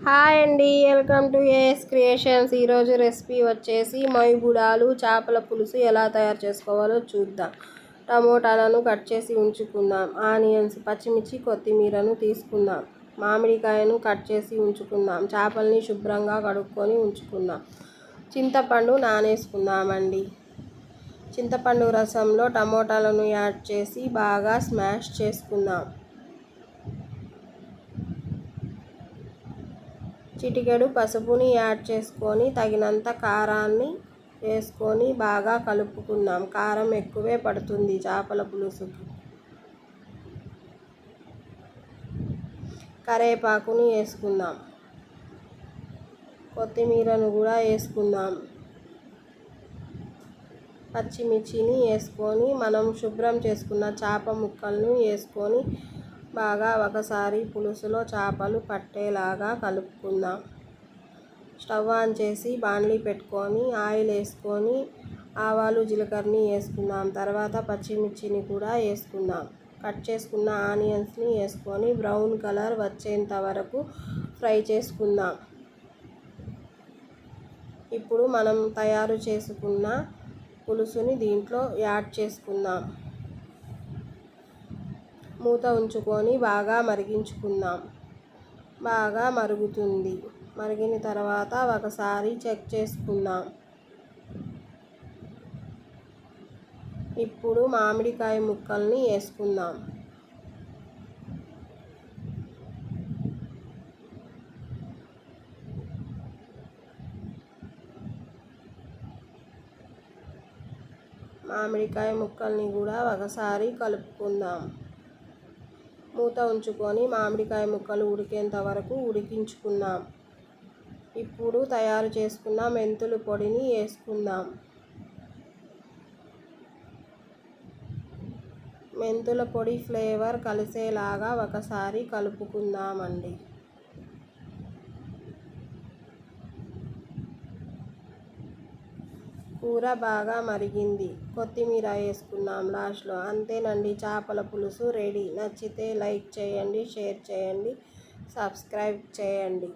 Hi అండి, welcome to as creations. ఈరోజు recipe వచ్చేసి మొయ్యగుడాలు చేపల పులుసు ఎలా తయారు చేసుకోవాలో చూద్దాం. టమోటాలను కట్ చేసి ఉంచుకుందాం. ఆనియన్స్, పచ్చిమిర్చి, కొత్తిమీరను తీసుకుందాం. మామిడికాయను కట్ చేసి ఉంచుకుందాం. చేపల్ని శుభ్రంగా కడుక్కొని ఉంచుకుందాం. చింతపండు నానేసుకుందామండి. చింతపండు రసంలో టమోటాలను యాడ్ చేసి బాగా స్మాష్ చేసుకుందాం. చిటికెడు పసుపుని యాడ్ చేసుకొని తగినంత కారాన్ని వేసుకొని బాగా కలుపుకుందాం. కారం ఎక్కువే పడుతుంది చేపల పులుసుకి. కరివేపాకుని వేసుకుందాం. కొత్తిమీరను కూడా వేసుకుందాం. పచ్చిమిర్చిని వేసుకొని మనం శుభ్రం చేసుకున్న చేప ముక్కలను వేసుకొని బాగా ఒకసారి పులుసులో చేపలు పట్టేలాగా కలుపుకుందాం. స్టవ్ ఆన్ చేసి బాణలి పెట్టుకొని ఆయిల్ వేసుకొని ఆవాలు జీలకర్రని వేసుకుందాం. తర్వాత పచ్చిమిర్చిని కూడా వేసుకుందాం. కట్ చేసుకున్న ఆనియన్స్ని వేసుకొని బ్రౌన్ కలర్ వచ్చేంత వరకు ఫ్రై చేసుకుందాం. ఇప్పుడు మనం తయారు చేసుకున్న పులుసుని దీంట్లో యాడ్ చేసుకుందాం. మూత ఉంచుకొని బాగా మరిగించుకుందాం. బాగా మరుగుతుంది. మరిగిన తర్వాత ఒకసారి చెక్ చేసుకుందాం. ఇప్పుడు మామిడికాయ ముక్కల్ని వేసుకుందాం. మామిడికాయ ముక్కల్ని కూడా ఒకసారి కలుపుకుందాం. మూత ఉంచుకొని మామిడికాయ ముక్కలు ఉడికేంత వరకు ఉడికించుకుందాం. ఇప్పుడు తయారు చేసుకున్న మెంతుల పొడిని వేసుకుందాం. మెంతుల పొడి ఫ్లేవర్ కలిసేలాగా ఒకసారి కలుపుకుందామండి. కూర బాగా మరిగింది. కొత్తిమీర వేసుకున్నాం లాస్ట్లో. అంతేనండి, చేపల పులుసు రెడీ. నచ్చితే లైక్ చేయండి, షేర్ చేయండి, సబ్స్క్రైబ్ చేయండి.